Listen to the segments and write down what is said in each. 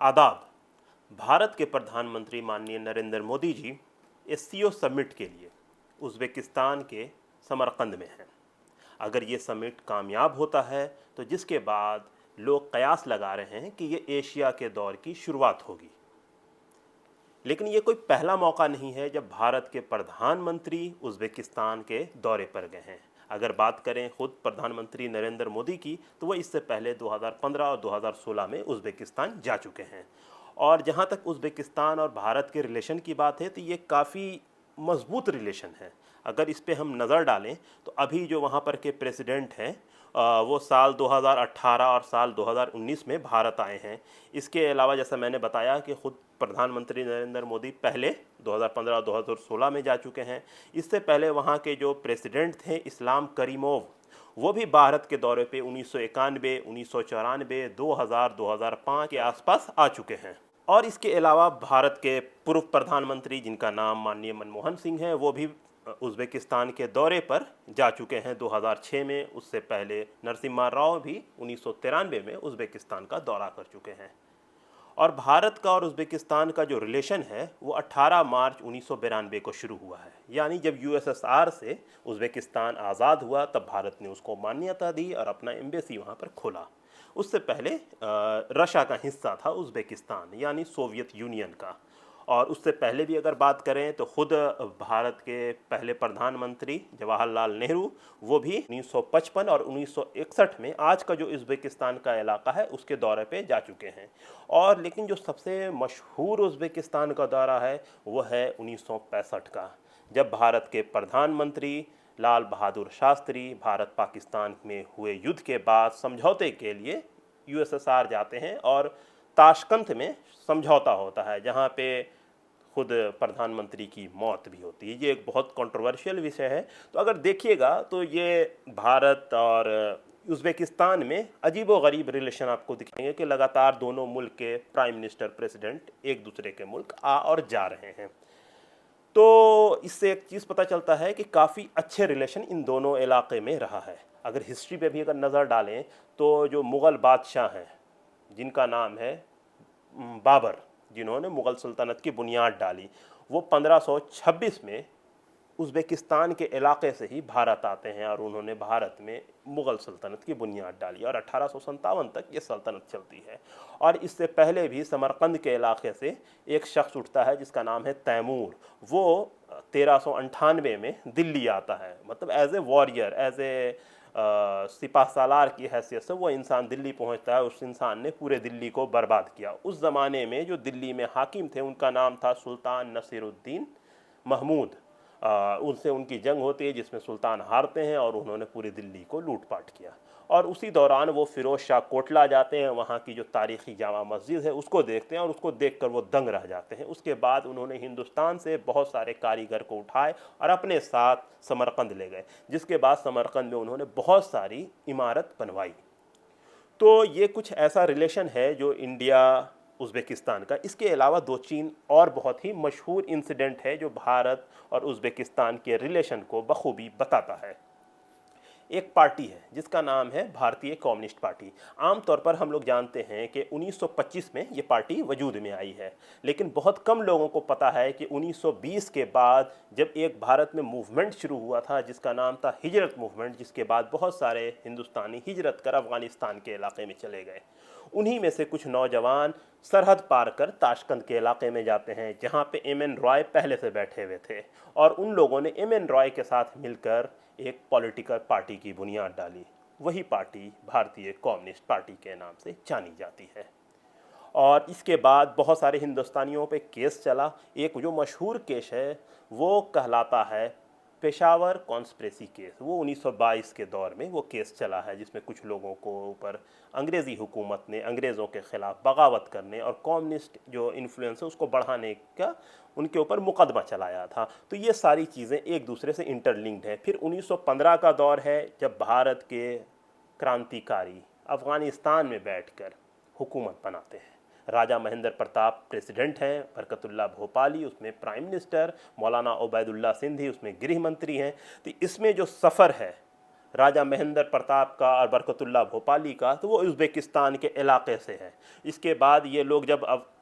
आदाब। भारत के प्रधानमंत्री माननीय नरेंद्र मोदी जी एससीओ समिट के लिए उज़्बेकिस्तान के समरकंद में हैं। अगर ये समिट कामयाब होता है तो जिसके बाद लोग कयास लगा रहे हैं कि ये एशिया के दौर की शुरुआत होगी। लेकिन ये कोई पहला मौका नहीं है जब भारत के प्रधानमंत्री उज़्बेकिस्तान के दौरे पर गए हैं। अगर बात करें खुद प्रधानमंत्री नरेंद्र मोदी की तो वह इससे पहले 2015 और 2016 में उज़्बेकिस्तान जा चुके हैं। और जहाँ तक उज़्बेकिस्तान और भारत के रिलेशन की बात है तो ये काफ़ी मजबूत रिलेशन है। अगर इस पे हम नज़र डालें तो अभी जो वहाँ पर के प्रेसिडेंट हैं वो साल 2018 और साल 2019 में भारत आए हैं। इसके अलावा जैसा मैंने बताया कि ख़ुद प्रधानमंत्री नरेंद्र मोदी पहले 2015-2016 में जा चुके हैं। इससे पहले वहाँ के जो प्रेसिडेंट थे इस्लाम करीमोव, वो भी भारत के दौरे पे 1991, 1994, 2000, 2005 के आसपास आ चुके हैं। और इसके अलावा भारत के पूर्व प्रधानमंत्री जिनका नाम माननीय मनमोहन सिंह है वो भी उज़्बेकिस्तान के दौरे पर जा चुके हैं 2006 में। उससे पहले नरसिम्हा राव भी 1993 में उज़्बेकिस्तान का दौरा कर चुके हैं। और भारत का और उज़्बेकिस्तान का जो रिलेशन है वो 18 मार्च 1992 को शुरू हुआ है। यानी जब यूएसएसआर से उज़्बेकिस्तान आज़ाद हुआ तब भारत ने उसको मान्यता दी और अपना एम्बेसी वहाँ पर खोला। उससे पहले रशिया का हिस्सा था उज़्बेकिस्तान, यानी सोवियत यूनियन का। और उससे पहले भी अगर बात करें तो खुद भारत के पहले प्रधानमंत्री जवाहरलाल नेहरू वो भी 1955 और 1961 में आज का जो उज़्बेकिस्तान का इलाका है उसके दौरे पे जा चुके हैं। और लेकिन जो सबसे मशहूर उज़्बेकिस्तान का दौरा है वो है 1965 का, जब भारत के प्रधानमंत्री लाल बहादुर शास्त्री भारत पाकिस्तान में हुए युद्ध के बाद समझौते के लिए यूएसएसआर जाते हैं और ताशकंद में समझौता होता है जहाँ पे खुद प्रधानमंत्री की मौत भी होती है। ये एक बहुत कंट्रोवर्शियल विषय है। तो अगर देखिएगा तो ये भारत और उज़्बेकिस्तान में अजीबोगरीब रिलेशन आपको दिखेंगे कि लगातार दोनों मुल्क के प्राइम मिनिस्टर प्रेसिडेंट एक दूसरे के मुल्क आ और जा रहे हैं। तो इससे एक चीज़ पता चलता है कि काफ़ी अच्छे रिलेशन इन दोनों इलाके में रहा है। अगर हिस्ट्री पे भी अगर नज़र डालें तो जो मुग़ल बादशाह हैं जिनका नाम है बाबर, जिन्होंने मुग़ल सल्तनत की बुनियाद डाली, वो 1526 में उज़्बेकिस्तान के इलाके से ही भारत आते हैं और उन्होंने भारत में मुग़ल सल्तनत की बुनियाद डाली और 1857 तक ये सल्तनत चलती है। और इससे पहले भी समरकंद के इलाके से एक शख्स उठता है जिसका नाम है तैमूर। वो 1398 में दिल्ली आता है, मतलब as a warrior, as a सिपा सालार की हैसियत से वो इंसान दिल्ली पहुंचता है। उस इंसान ने पूरे दिल्ली को बर्बाद किया। उस ज़माने में जो दिल्ली में हाकिम थे उनका नाम था सुल्तान नसीरुद्दीन महमूद। उनसे उनकी जंग होती है जिसमें सुल्तान हारते हैं और उन्होंने पूरी दिल्ली को लूटपाट किया। और उसी दौरान वो फिरोज शाह कोटला जाते हैं, वहाँ की जो तारीख़ी जामा मस्जिद है उसको देखते हैं और उसको देखकर वो दंग रह जाते हैं। उसके बाद उन्होंने हिंदुस्तान से बहुत सारे कारीगर को उठाए और अपने साथ समरकंद ले गए, जिसके बाद समरकंद में उन्होंने बहुत सारी इमारत बनवाई। तो ये कुछ ऐसा रिलेशन है जो इंडिया उज़्बेकिस्तान का। इसके अलावा दो तीन और बहुत ही मशहूर इंसिडेंट है जो भारत और उज़्बेकिस्तान के रिलेशन को बखूबी बताता है। एक पार्टी है जिसका नाम है भारतीय कम्युनिस्ट पार्टी। आमतौर पर हम लोग जानते हैं कि 1925 में ये पार्टी वजूद में आई है, लेकिन बहुत कम लोगों को पता है कि 1920 के बाद जब एक भारत में मूवमेंट शुरू हुआ था जिसका नाम था हिजरत मूवमेंट, जिसके बाद बहुत सारे हिंदुस्तानी हिजरत कर अफ़गानिस्तान के इलाके में चले गए। उन्हीं में से कुछ नौजवान सरहद पार कर ताशकंद के इलाके में जाते हैं जहाँ पे एम.एन. रॉय पहले से बैठे हुए थे, और उन लोगों ने एम.एन. रॉय के साथ मिलकर एक पॉलिटिकल पार्टी की बुनियाद डाली। वही पार्टी भारतीय कम्युनिस्ट पार्टी के नाम से जानी जाती है। और इसके बाद बहुत सारे हिंदुस्तानियों पे केस चला। एक जो मशहूर केस है वो कहलाता है पेशावर कॉन्स्पिरेसी केस। वो 1922 के दौर में वो केस चला है जिसमें कुछ लोगों को ऊपर अंग्रेज़ी हुकूमत ने अंग्रेज़ों के ख़िलाफ़ बगावत करने और कम्युनिस्ट जो इन्फ्लुएंस है उसको बढ़ाने का उनके ऊपर मुकदमा चलाया था। तो ये सारी चीज़ें एक दूसरे से इंटरलिंक्ड हैं। फिर 1915 का दौर है जब भारत के क्रांतिकारी अफ़गानिस्तान में बैठकर हुकूमत बनाते हैं। राजा महेंद्र प्रताप प्रेसिडेंट हैं, बरकतुल्लाह भोपाली उसमें प्राइम मिनिस्टर, मौलाना उबैदुल्ला सिंधी उसमें गृह मंत्री हैं। तो इसमें जो सफ़र है राजा महेंद्र प्रताप का और बरकतुल्लाह भोपाली का, तो वो उज़्बेकिस्तान के इलाके से है। इसके बाद ये लोग जब अब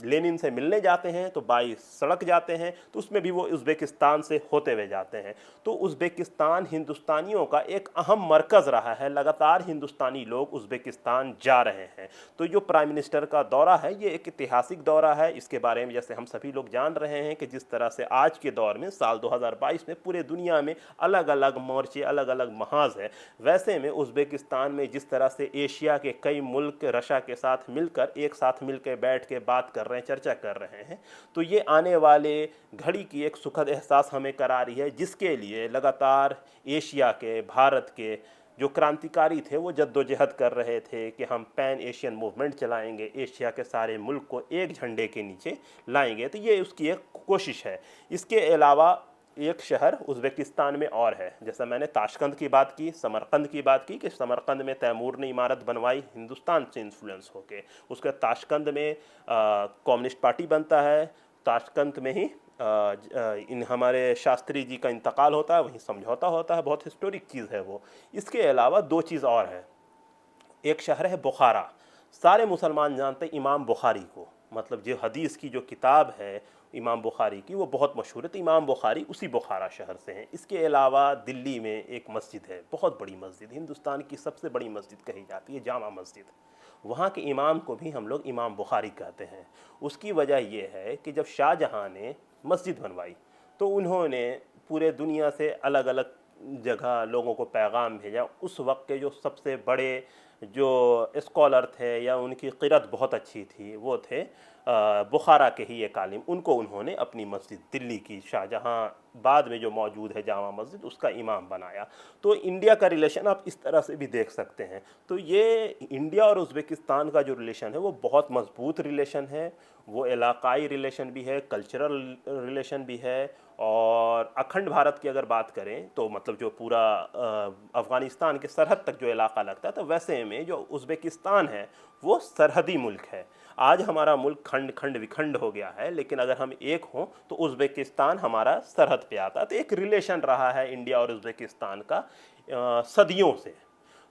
लेनिन से मिलने जाते हैं तो बाई सड़क जाते हैं, तो उसमें भी वो उज़्बेकिस्तान से होते हुए जाते हैं। तो उज़्बेकिस्तान हिंदुस्तानियों का एक अहम मरकज़ रहा है, लगातार हिंदुस्तानी लोग उज़्बेकिस्तान जा रहे हैं। तो जो प्राइम मिनिस्टर का दौरा है ये एक ऐतिहासिक दौरा है। इसके बारे में जैसे हम सभी लोग जान रहे हैं कि जिस तरह से आज के दौर में साल 2022 में पूरे दुनिया में अलग अलग मोर्चे, अलग अलग महाज है, वैसे में उज़्बेकिस्तान में जिस तरह से एशिया के कई मुल्क रशिया के साथ मिलकर एक साथ मिलकर बैठ के बात कर रहे हैं, चर्चा कर रहे हैं, तो ये आने वाले घड़ी की एक सुखद एहसास हमें करा रही है, जिसके लिए लगातार एशिया के, भारत के जो क्रांतिकारी थे वो जद्दोजहद कर रहे थे कि हम पैन एशियन मूवमेंट चलाएंगे, एशिया के सारे मुल्क को एक झंडे के नीचे लाएंगे। तो ये उसकी एक कोशिश है। इसके अलावा एक शहर उज़्बेकिस्तान में और है, जैसा मैंने ताशकंद की बात की, समरकंद की बात की कि समरकंद में तैमूर ने इमारत बनवाई हिंदुस्तान से इन्फ्लुएंस होके। उसके ताशकंद में कम्युनिस्ट पार्टी बनता है, ताशकंद में ही इन हमारे शास्त्री जी का इंतकाल होता है, वहीं समझौता होता है, बहुत हिस्टोरिक चीज़ है वो। इसके अलावा दो चीज़ और है, एक शहर है बुखारा। सारे मुसलमान जानते हैं इमाम बुखारी को, मतलब जो हदीस की जो किताब है इमाम बुखारी की वो बहुत मशहूर है, तो इमाम बुखारी उसी बुखारा शहर से हैं। इसके अलावा दिल्ली में एक मस्जिद है, बहुत बड़ी मस्जिद, हिंदुस्तान की सबसे बड़ी मस्जिद कही जाती है, जामा मस्जिद। वहाँ के इमाम को भी हम लोग इमाम बुखारी कहते हैं। उसकी वजह यह है कि जब शाहजहाँ ने मस्जिद बनवाई तो उन्होंने पूरे दुनिया से अलग अलग जगह लोगों को पैगाम भेजा। उस वक्त के जो सबसे बड़े जो स्कॉलर थे या उनकी क़िरत बहुत अच्छी थी वो थे बुखारा के ही एक आलिम, उनको उन्होंने अपनी मस्जिद दिल्ली की शाहजहाँ बाद में जो मौजूद है जामा मस्जिद उसका इमाम बनाया। तो इंडिया का रिलेशन आप इस तरह से भी देख सकते हैं। तो ये इंडिया और उज़्बेकिस्तान का जो रिलेशन है वो बहुत मजबूत रिलेशन है, वो इलाकाई रिलेशन भी है, कल्चरल रिलेशन भी है। और अखंड भारत की अगर बात करें तो मतलब जो पूरा अफ़गानिस्तान के सरहद तक जो इलाका लगता है, तो वैसे में जो उज़्बेकिस्तान है वो सरहदी मुल्क है। आज हमारा मुल्क खंड खंड विखंड हो गया है, लेकिन अगर हम एक हों तो उज़्बेकिस्तान हमारा सरहद पे आता है। तो एक रिलेशन रहा है इंडिया और उज़्बेकिस्तान का सदियों से।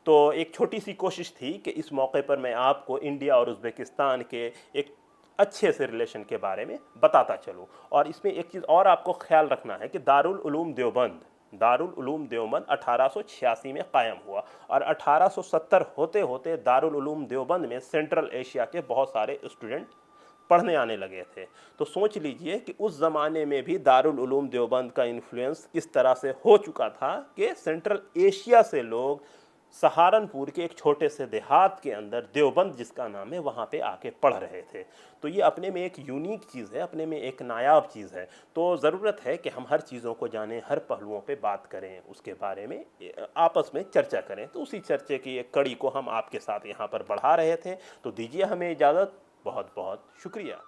तो एक छोटी सी कोशिश थी कि इस मौके पर मैं आपको इंडिया और उज़्बेकिस्तान के एक अच्छे से रिलेशन के बारे में बताता चलूँ। और इसमें एक चीज़ और आपको ख्याल रखना है कि दारुल उलूम देवबंद 1886 में कायम हुआ और 1870 होते होते दारुल उलूम देवबंद में सेंट्रल एशिया के बहुत सारे स्टूडेंट पढ़ने आने लगे थे। तो सोच लीजिए कि उस ज़माने में भी दारुल उलूम देवबंद का इन्फ्लुएंस किस तरह से हो चुका था कि सेंट्रल एशिया से लोग सहारनपुर के एक छोटे से देहात के अंदर देवबंद जिसका नाम है वहाँ पे आके पढ़ रहे थे। तो ये अपने में एक यूनिक चीज़ है, अपने में एक नायाब चीज़ है। तो ज़रूरत है कि हम हर चीज़ों को जानें, हर पहलुओं पे बात करें, उसके बारे में आपस में चर्चा करें। तो उसी चर्चे की एक कड़ी को हम आपके साथ यहाँ पर बढ़ा रहे थे। तो दीजिए हमें इजाज़त, बहुत बहुत शुक्रिया।